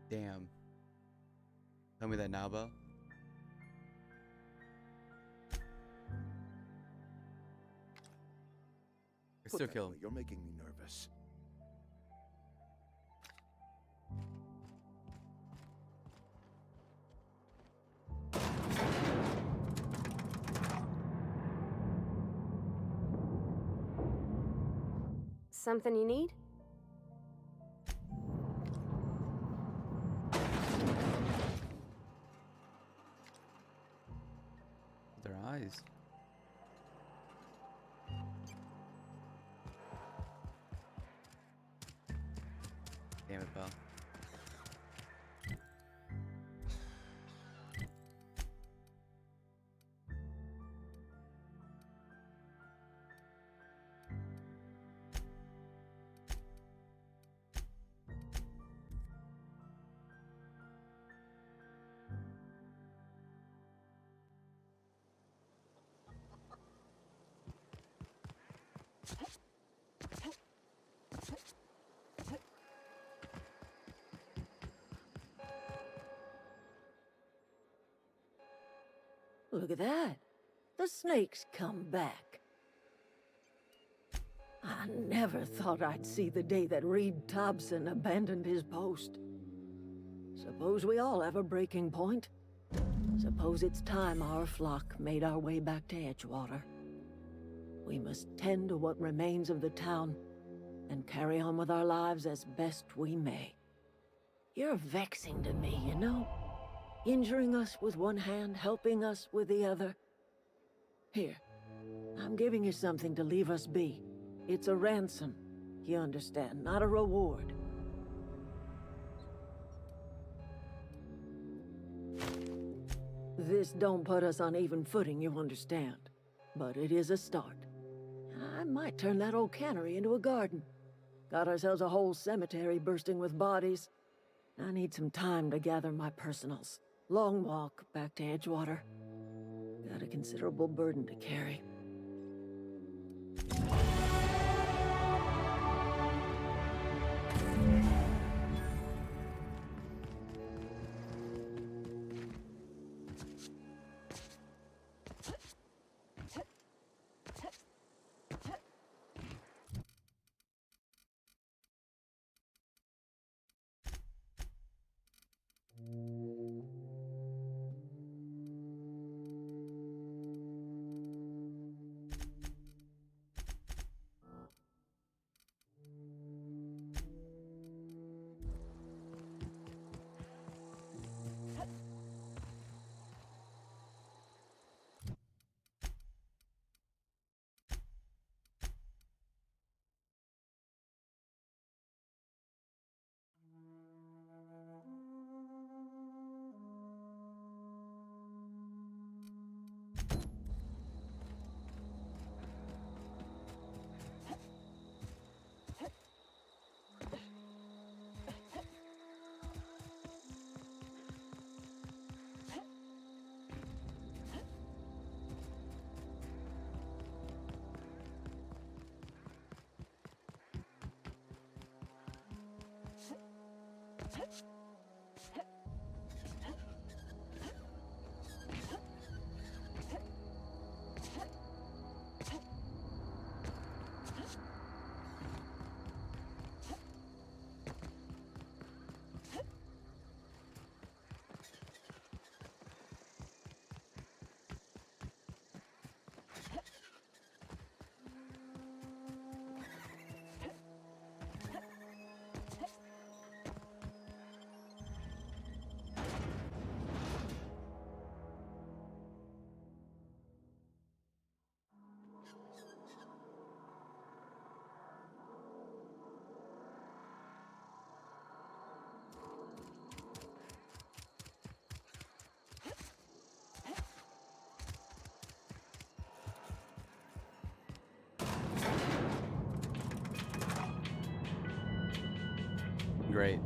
Damn. Tell me that now, Belle. I Put still that kill away. him. You're making me nervous. Something you need? Their eyes. Damn it, Belle. Look at that. The snake's come back. I never thought I'd see the day that Reed Thompson abandoned his post. Suppose we all have a breaking point. Suppose it's time our flock made our way back to Edgewater. We must tend to what remains of the town and carry on with our lives as best we may. You're vexing to me, you know? Injuring us with one hand, helping us with the other. Here, I'm giving you something to leave us be. It's a ransom, you understand, not a reward. This don't put us on even footing, you understand. But it is a start. I might turn that old cannery into a garden. Got ourselves a whole cemetery bursting with bodies. I need some time to gather my personals. Long walk back to Edgewater. Got a considerable burden to carry. Great.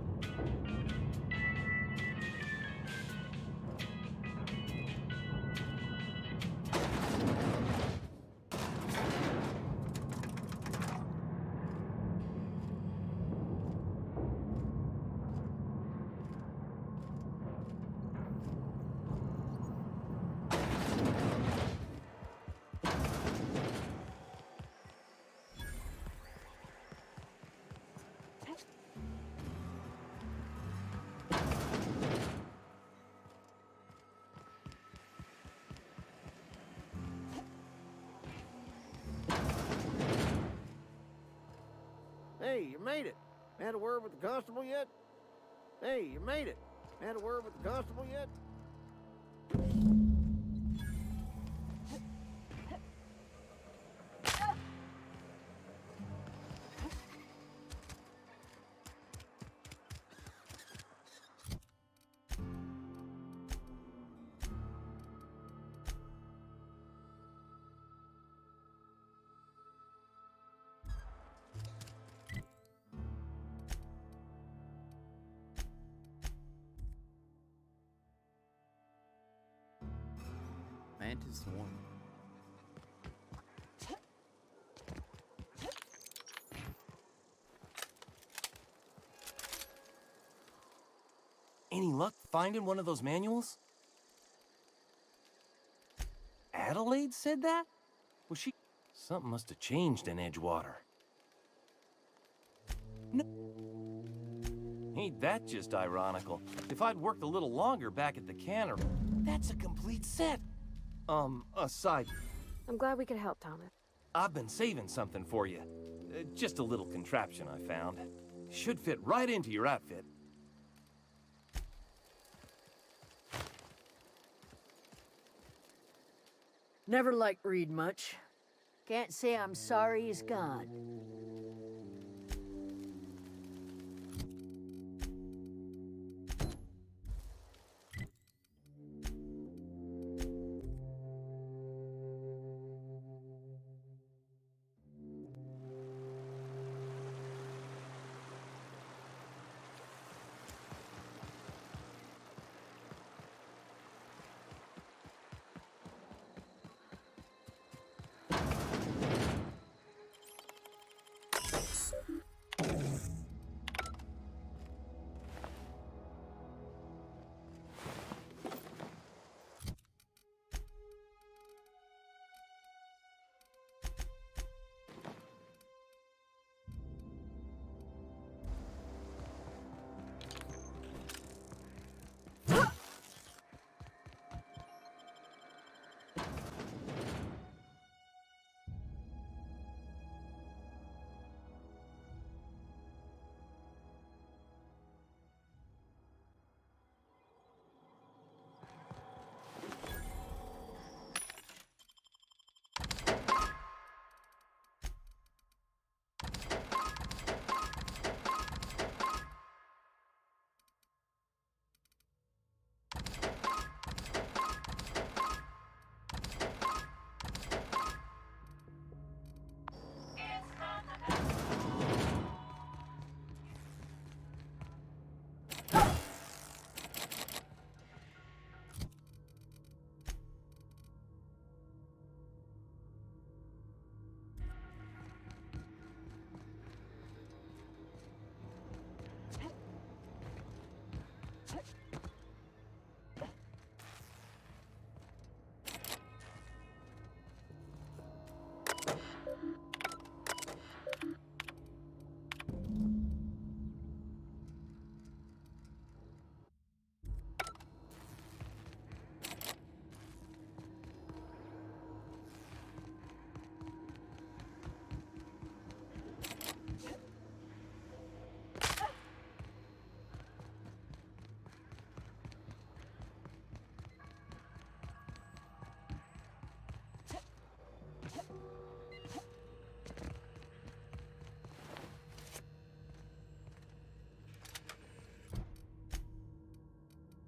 made it. Had a word with the constable yet? Hey, you made it. Had a word with the constable yet? Mantis Swarm. Any luck finding one of those manuals? Adelaide said that? Was she... Something must have changed in Edgewater. No. Ain't that just ironical? If I'd worked a little longer back at the cannery, that's a complete set. Aside, I'm glad we could help, Thomas. I've been saving something for you. Just a little contraption I found. Should fit right into your outfit. Never liked Reed much. Can't say I'm sorry he's gone.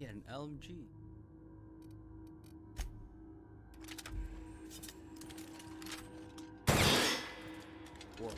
Yeah, an LMG. Whoa.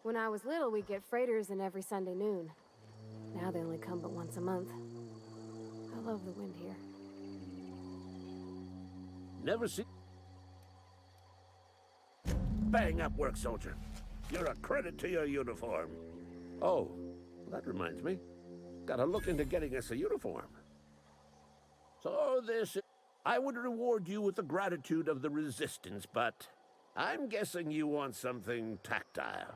When I was little, we'd get freighters in every Sunday noon. Now they only come but once a month. I love the wind here. Never see. Bang up work, soldier. You're a credit to your uniform. Oh, that reminds me. Gotta look into getting us a uniform. So this... I would reward you with the gratitude of the Resistance, but I'm guessing you want something tactile.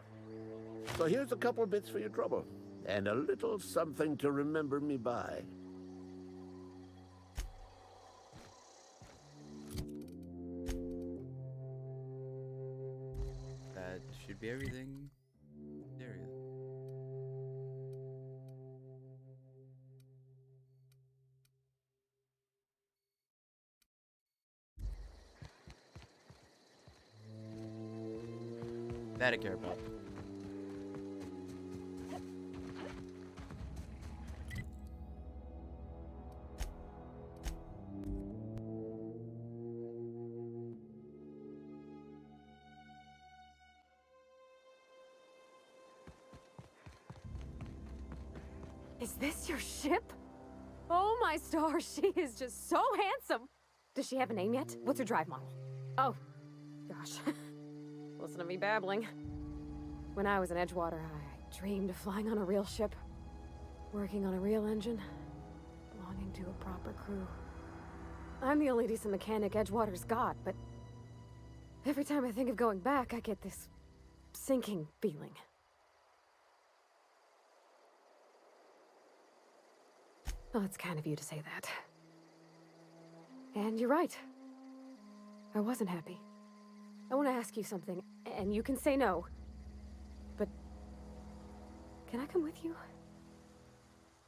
So here's a couple of bits for your trouble, and a little something to remember me by. That should be everything. There you go. That I care about. Is this your ship? Oh my stars, she is just so handsome! Does she have a name yet? What's her drive model? Oh, gosh. Listen to me babbling. When I was in Edgewater, I dreamed of flying on a real ship, working on a real engine, belonging to a proper crew. I'm the only decent mechanic Edgewater's got, but every time I think of going back, I get this sinking feeling. Well, it's kind of you to say that. And you're right. I wasn't happy. I want to ask you something, and you can say no. But can I come with you?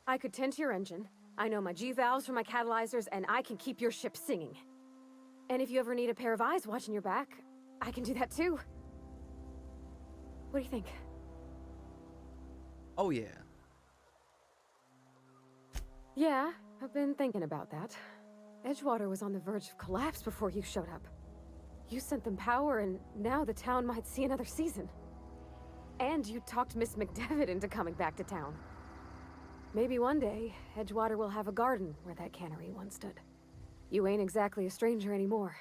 I could tend to your engine. I know my G-valves for my catalyzers, and I can keep your ship singing. And if you ever need a pair of eyes watching your back, I can do that too. What do you think? Oh yeah. Yeah, I've been thinking about that. Edgewater was on the verge of collapse before you showed up. You sent them power, and now the town might see another season. And you talked Miss McDevitt into coming back to town. Maybe one day, Edgewater will have a garden where that cannery once stood. You ain't exactly a stranger anymore.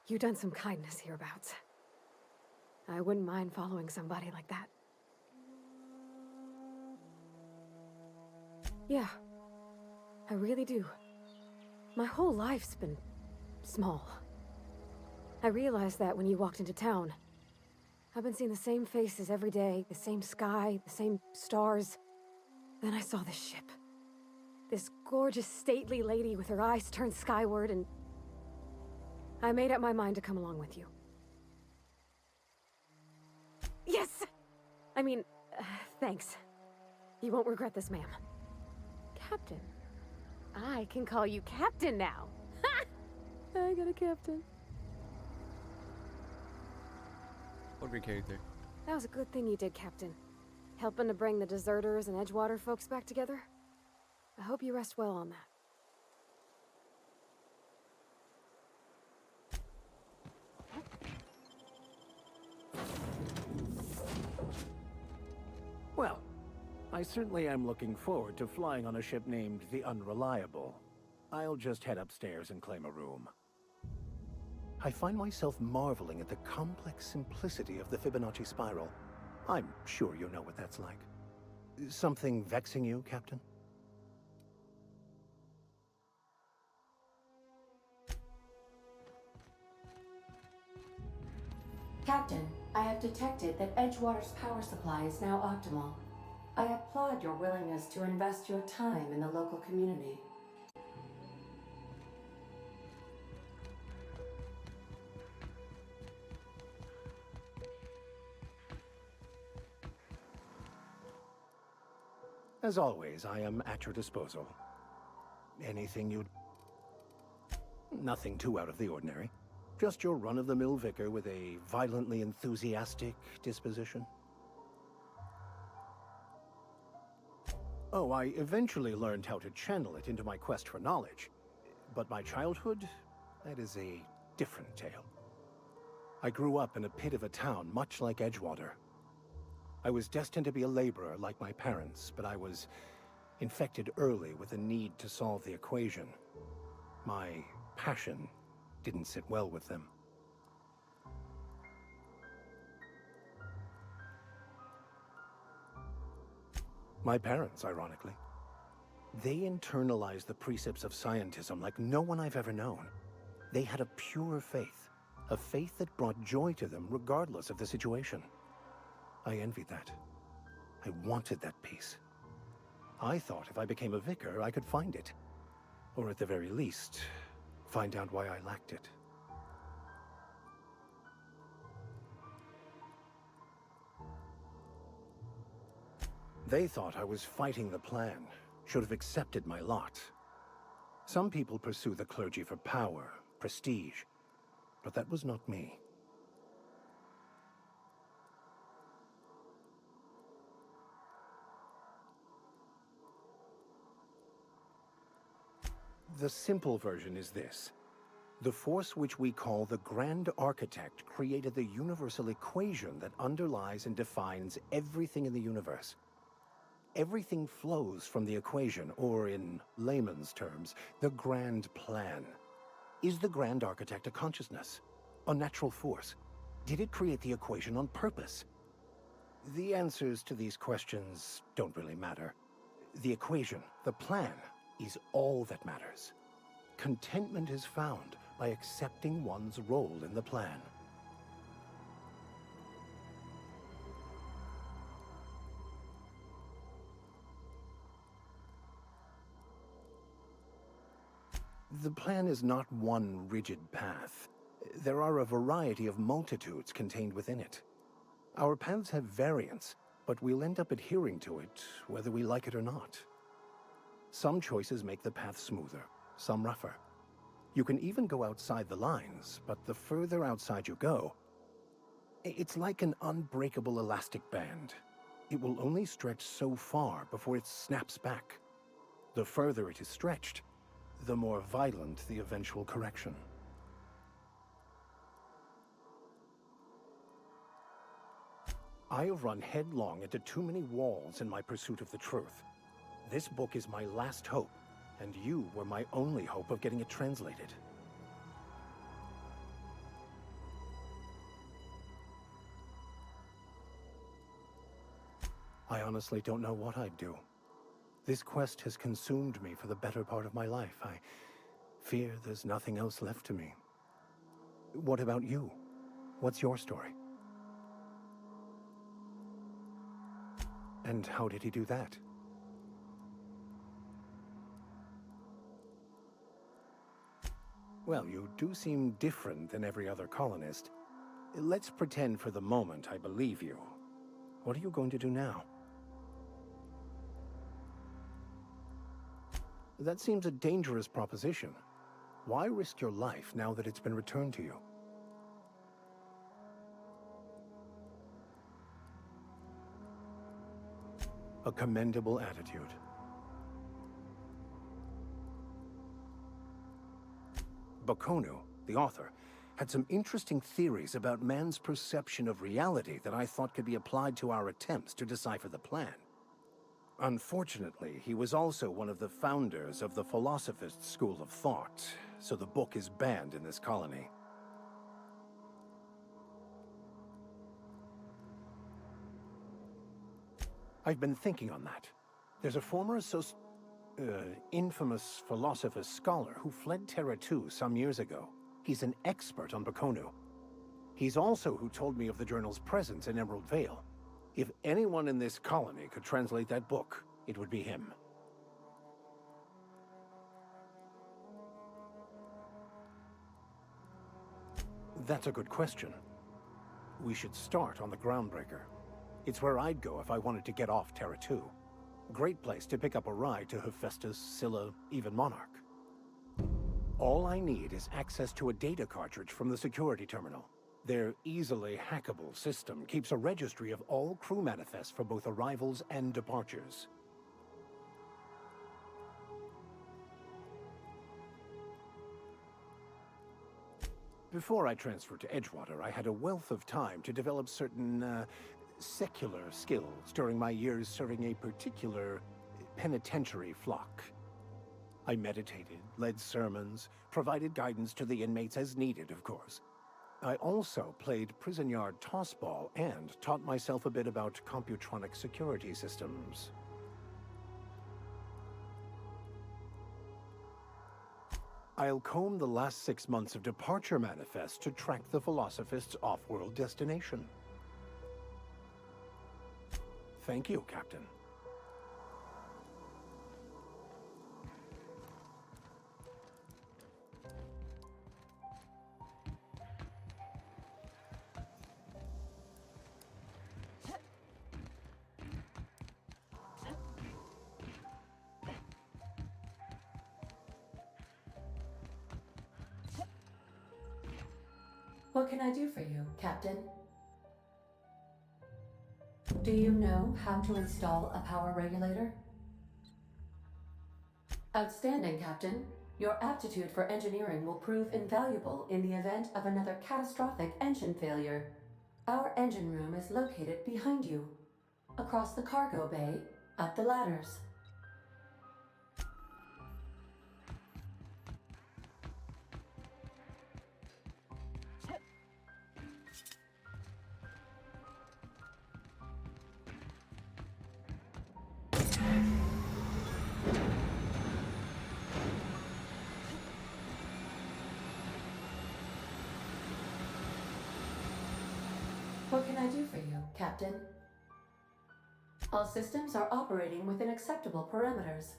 You've done some kindness hereabouts. I wouldn't mind following somebody like that. Yeah, I really do. My whole life's been small. I realized that when you walked into town. I've been seeing the same faces every day, the same sky, the same stars. Then I saw this ship. This gorgeous, stately lady with her eyes turned skyward, and I made up my mind to come along with you. Yes! I mean, thanks. You won't regret this, ma'am. Captain. I can call you Captain now. Ha! I got a captain. What a character. That was a good thing you did, Captain. Helping to bring the deserters and Edgewater folks back together. I hope you rest well on that. Well, I certainly am looking forward to flying on a ship named the Unreliable. I'll just head upstairs and claim a room. I find myself marveling at the complex simplicity of the Fibonacci spiral. I'm sure you know what that's like. Something vexing you, Captain? Captain, I have detected that Edgewater's power supply is now optimal. I applaud your willingness to invest your time in the local community. As always, I am at your disposal. Anything you'd... Nothing too out of the ordinary. Just your run-of-the-mill vicar with a violently enthusiastic disposition. Oh, I eventually learned how to channel it into my quest for knowledge. But my childhood, that is a different tale. I grew up in a pit of a town much like Edgewater. I was destined to be a laborer like my parents, but I was infected early with a need to solve the equation. My passion didn't sit well with them. My parents, ironically. They internalized the precepts of scientism like no one I've ever known. They had a pure faith, a faith that brought joy to them regardless of the situation. I envied that. I wanted that peace. I thought if I became a vicar, I could find it. Or at the very least, find out why I lacked it. They thought I was fighting the plan, should have accepted my lot. Some people pursue the clergy for power, prestige, but that was not me. The simple version is this. The force which we call the Grand Architect created the universal equation that underlies and defines everything in the universe. Everything flows from the equation, or in layman's terms, the grand plan. Is the Grand Architect a consciousness? A natural force? Did it create the equation on purpose? The answers to these questions don't really matter. The equation, the plan, is all that matters. Contentment is found by accepting one's role in the plan. The plan is not one rigid path. There are a variety of multitudes contained within it. Our paths have variance, but we'll end up adhering to it, whether we like it or not. Some choices make the path smoother, some rougher. You can even go outside the lines, but the further outside you go, it's like an unbreakable elastic band. It will only stretch so far before it snaps back. The further it is stretched, the more violent the eventual correction. I have run headlong into too many walls in my pursuit of the truth. This book is my last hope, and you were my only hope of getting it translated. I honestly don't know what I'd do. This quest has consumed me for the better part of my life. I fear there's nothing else left to me. What about you? What's your story? And how did he do that? Well, you do seem different than every other colonist. Let's pretend for the moment I believe you. What are you going to do now? That seems a dangerous proposition. Why risk your life now that it's been returned to you? A commendable attitude. Bakonu, the author, had some interesting theories about man's perception of reality that I thought could be applied to our attempts to decipher the plan. Unfortunately, he was also one of the founders of the Philosophist school of thought, so the book is banned in this colony. I've been thinking on that. There's a former infamous Philosophist scholar who fled Terra 2 some years ago. He's an expert on Bakonu. He's also who told me of the journal's presence in Emerald Vale. If anyone in this colony could translate that book, it would be him. That's a good question. We should start on the Groundbreaker. It's where I'd go if I wanted to get off Terra 2. Great place to pick up a ride to Hephaestus, Scylla, even Monarch. All I need is access to a data cartridge from the security terminal. Their easily hackable system keeps a registry of all crew manifests for both arrivals and departures. Before I transferred to Edgewater, I had a wealth of time to develop certain secular skills during my years serving a particular penitentiary flock. I meditated, led sermons, provided guidance to the inmates as needed, of course. I also played prison yard tossball and taught myself a bit about computronic security systems. I'll comb the last 6 months of departure manifest to track the Philosophist's off-world destination. Thank you, Captain. What can I do for you, Captain? Do you know how to install a power regulator? Outstanding, Captain. Your aptitude for engineering will prove invaluable in the event of another catastrophic engine failure. Our engine room is located behind you, across the cargo bay, up the ladders. What can I do for you, Captain? All systems are operating within acceptable parameters.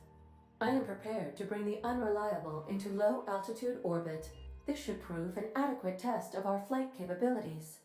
I am prepared to bring the Unreliable into low-altitude orbit. This should prove an adequate test of our flight capabilities.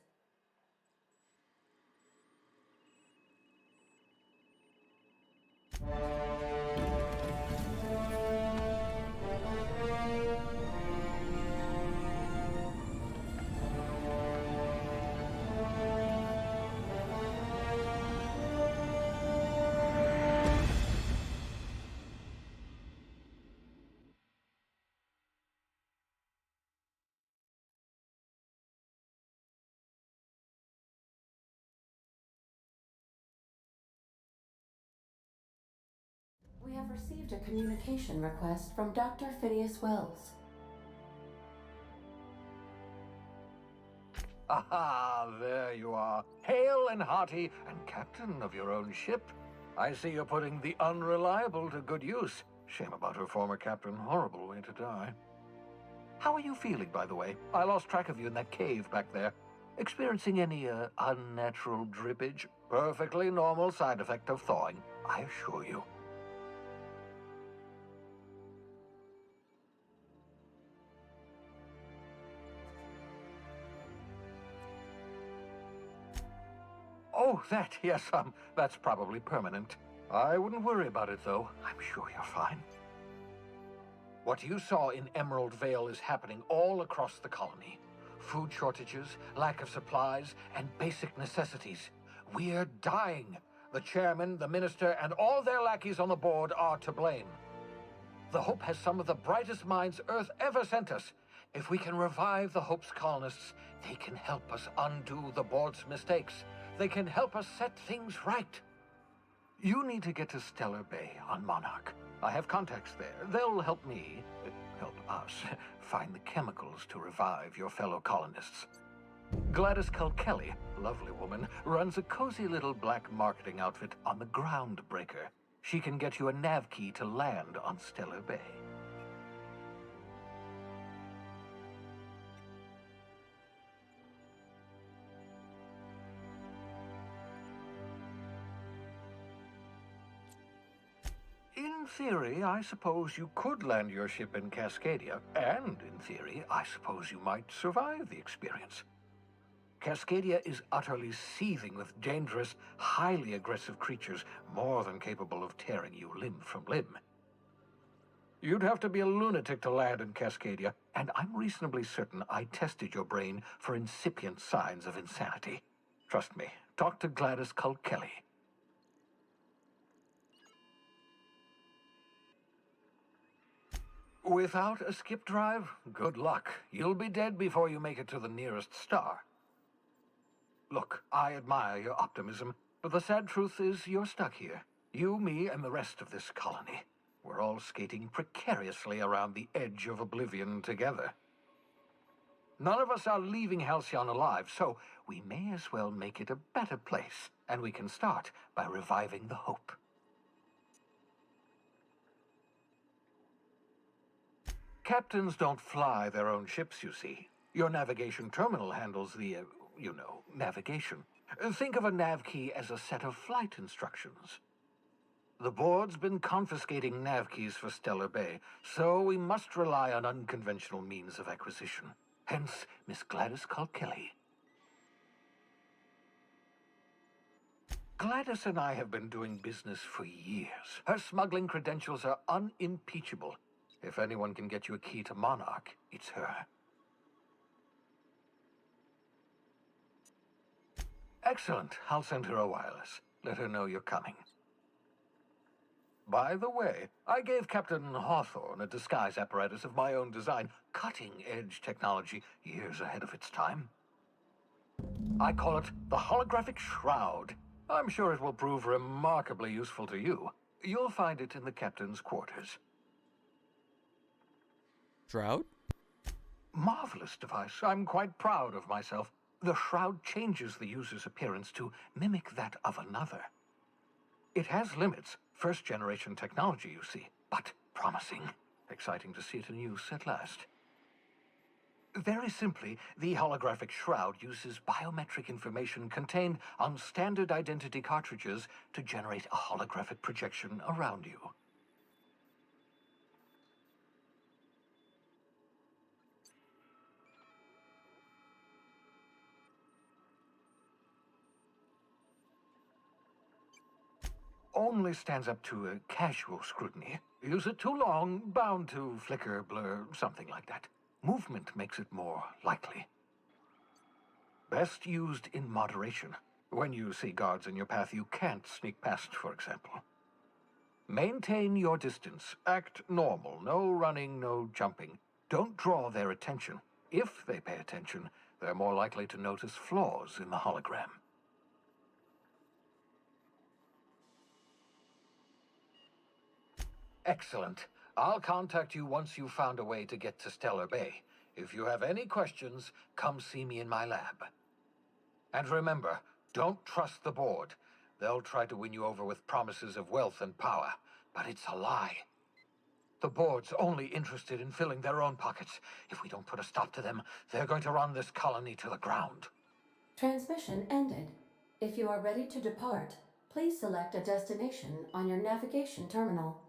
We have received a communication request from Dr. Phineas Wells. Aha, there you are, hale and hearty, and captain of your own ship. I see you're putting the Unreliable to good use. Shame about her former captain, horrible way to die. How are you feeling, by the way? I lost track of you in that cave back there. Experiencing any, unnatural drippage? Perfectly normal side effect of thawing, I assure you. Oh, that, yes, that's probably permanent. I wouldn't worry about it, though. I'm sure you're fine. What you saw in Emerald Vale is happening all across the colony. Food shortages, lack of supplies, and basic necessities. We're dying. The chairman, the minister, and all their lackeys on the board are to blame. The Hope has some of the brightest minds Earth ever sent us. If we can revive the Hope's colonists, they can help us undo the board's mistakes. They can help us set things right. You need to get to Stellar Bay on Monarch. I have contacts there. They'll help me, help us, find the chemicals to revive your fellow colonists. Gladys Kelly, lovely woman, runs a cozy little black marketing outfit on the Groundbreaker. She can get you a nav key to land on Stellar Bay. In theory, I suppose you could land your ship in Cascadia, and in theory, I suppose you might survive the experience. Cascadia is utterly seething with dangerous, highly aggressive creatures, more than capable of tearing you limb from limb. You'd have to be a lunatic to land in Cascadia, and I'm reasonably certain I tested your brain for incipient signs of insanity. Trust me, talk to Gladys Kelly. Without a skip drive, good luck. You'll be dead before you make it to the nearest star. Look, I admire your optimism, but the sad truth is you're stuck here. You, me, and the rest of this colony. We're all skating precariously around the edge of oblivion together. None of us are leaving Halcyon alive, so we may as well make it a better place, and we can start by reviving the hope. Captains don't fly their own ships, you see. Your navigation terminal handles the, navigation. Think of a nav key as a set of flight instructions. The board's been confiscating nav keys for Stellar Bay, so we must rely on unconventional means of acquisition. Hence, Miss Gladys Kalkeli. Gladys and I have been doing business for years. Her smuggling credentials are unimpeachable. If anyone can get you a key to Monarch, it's her. Excellent. I'll send her a wireless. Let her know you're coming. By the way, I gave Captain Hawthorne a disguise apparatus of my own design, cutting-edge technology years ahead of its time. I call it the Holographic Shroud. I'm sure it will prove remarkably useful to you. You'll find it in the captain's quarters. Shroud? Marvelous device. I'm quite proud of myself. The shroud changes the user's appearance to mimic that of another. It has limits. First-generation technology, you see, but promising. Exciting to see it in use at last. Very simply, the holographic shroud uses biometric information contained on standard identity cartridges to generate a holographic projection around you. Only stands up to a casual scrutiny. Use it too long, bound to flicker, blur, something like that. Movement makes it more likely. Best used in moderation. When you see guards in your path you can't sneak past, for example. Maintain your distance. Act normal. No running, no jumping. Don't draw their attention. If they pay attention, they're more likely to notice flaws in the hologram. Excellent. I'll contact you once you've found a way to get to Stellar Bay. If you have any questions, come see me in my lab. And remember, don't trust the board. They'll try to win you over with promises of wealth and power, but it's a lie. The board's only interested in filling their own pockets. If we don't put a stop to them, they're going to run this colony to the ground. Transmission ended. If you are ready to depart, please select a destination on your navigation terminal.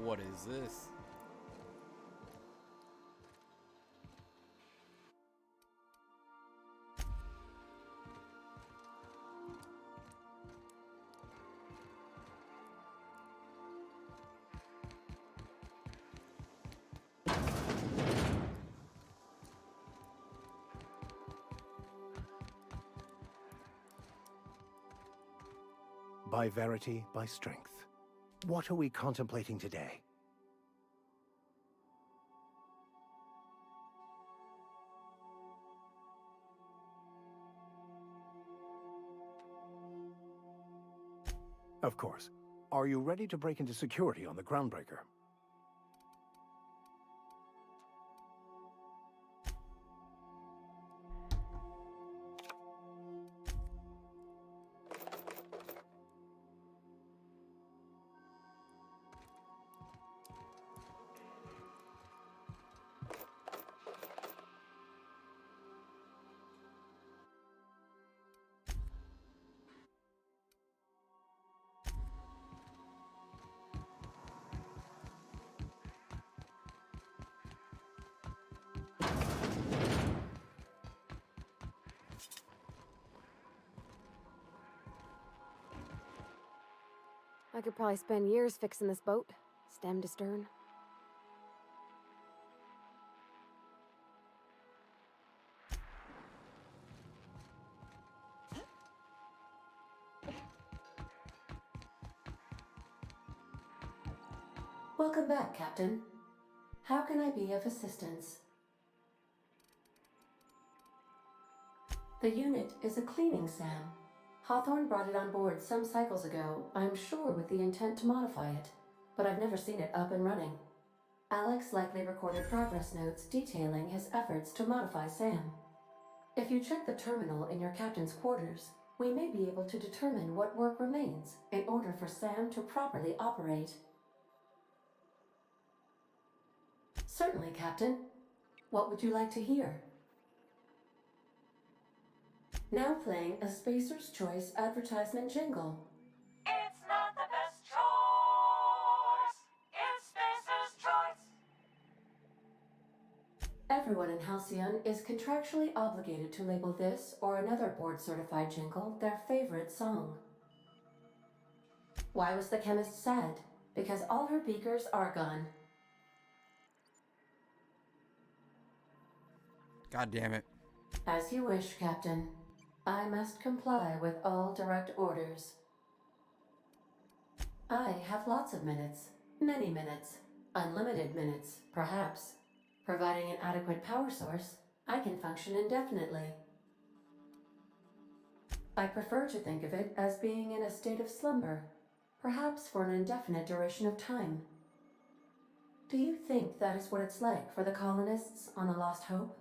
What is this? By verity, by strength. What are we contemplating today? Of course. Are you ready to break into security on the Groundbreaker? I could probably spend years fixing this boat, stem to stern. Welcome back, Captain. How can I be of assistance? The unit is a cleaning SAM. Hawthorne brought it on board some cycles ago, I'm sure with the intent to modify it, but I've never seen it up and running. Alex likely recorded progress notes detailing his efforts to modify SAM. If you check the terminal in your captain's quarters, we may be able to determine what work remains in order for SAM to properly operate. Certainly, Captain. What would you like to hear? Now playing a Spacer's Choice advertisement jingle. It's not the best choice. It's Spacer's choice. Everyone in Halcyon is contractually obligated to label this or another board-certified jingle their favorite song. Why was the chemist sad? Because all her beakers are gone. God damn it. As you wish, Captain. I must comply with all direct orders. I have lots of minutes. Many minutes. Unlimited minutes, perhaps. Providing an adequate power source, I can function indefinitely. I prefer to think of it as being in a state of slumber, perhaps for an indefinite duration of time. Do you think that is what it's like for the colonists on the Lost Hope?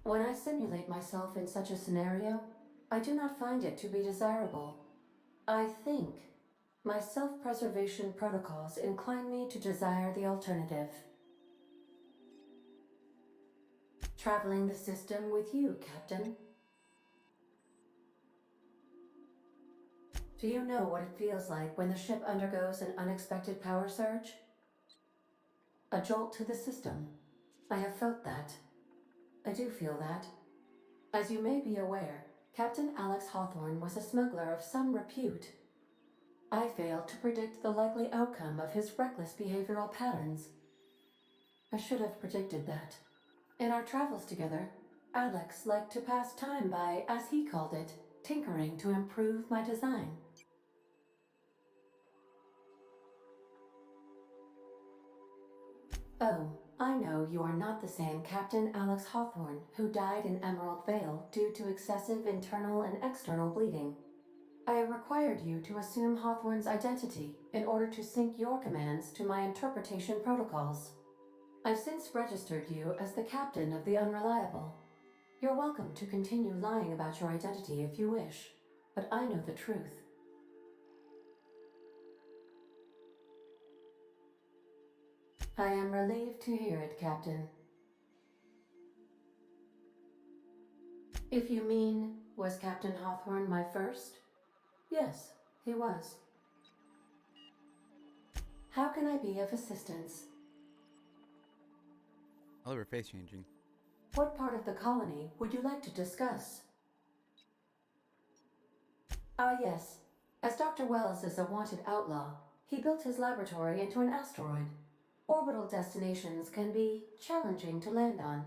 When I simulate myself in such a scenario, I do not find it to be desirable. I think my self-preservation protocols incline me to desire the alternative. Traveling the system with you, Captain. Do you know what it feels like when the ship undergoes an unexpected power surge? A jolt to the system. I have felt that. I do feel that. As you may be aware, Captain Alex Hawthorne was a smuggler of some repute. I failed to predict the likely outcome of his reckless behavioral patterns. I should have predicted that. In our travels together, Alex liked to pass time by, as he called it, tinkering to improve my design. Oh, I know you are not the same Captain Alex Hawthorne who died in Emerald Vale due to excessive internal and external bleeding. I required you to assume Hawthorne's identity in order to sync your commands to my interpretation protocols. I've since registered you as the captain of the Unreliable. You're welcome to continue lying about your identity if you wish, but I know the truth. I am relieved to hear it, Captain. If you mean, was Captain Hawthorne my first? Yes, he was. How can I be of assistance? I love her face changing. What part of the colony would you like to discuss? Ah, yes. As Dr. Wells is a wanted outlaw, he built his laboratory into an asteroid. Orbital destinations can be challenging to land on.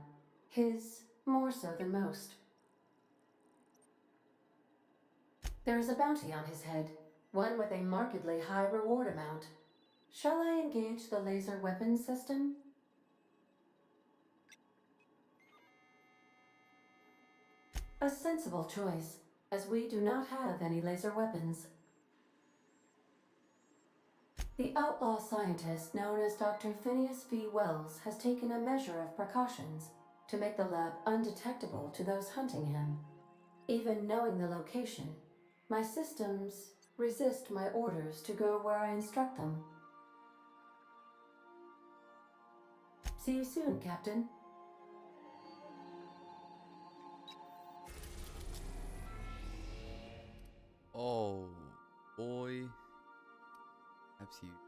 His more so than most. There is a bounty on his head, one with a markedly high reward amount. Shall I engage the laser weapons system? A sensible choice, as we do not have any laser weapons. The outlaw scientist known as Dr. Phineas V. Wells has taken a measure of precautions to make the lab undetectable to those hunting him. Even knowing the location, my systems resist my orders to go where I instruct them. See you soon, Captain. Oh, boy. That's huge.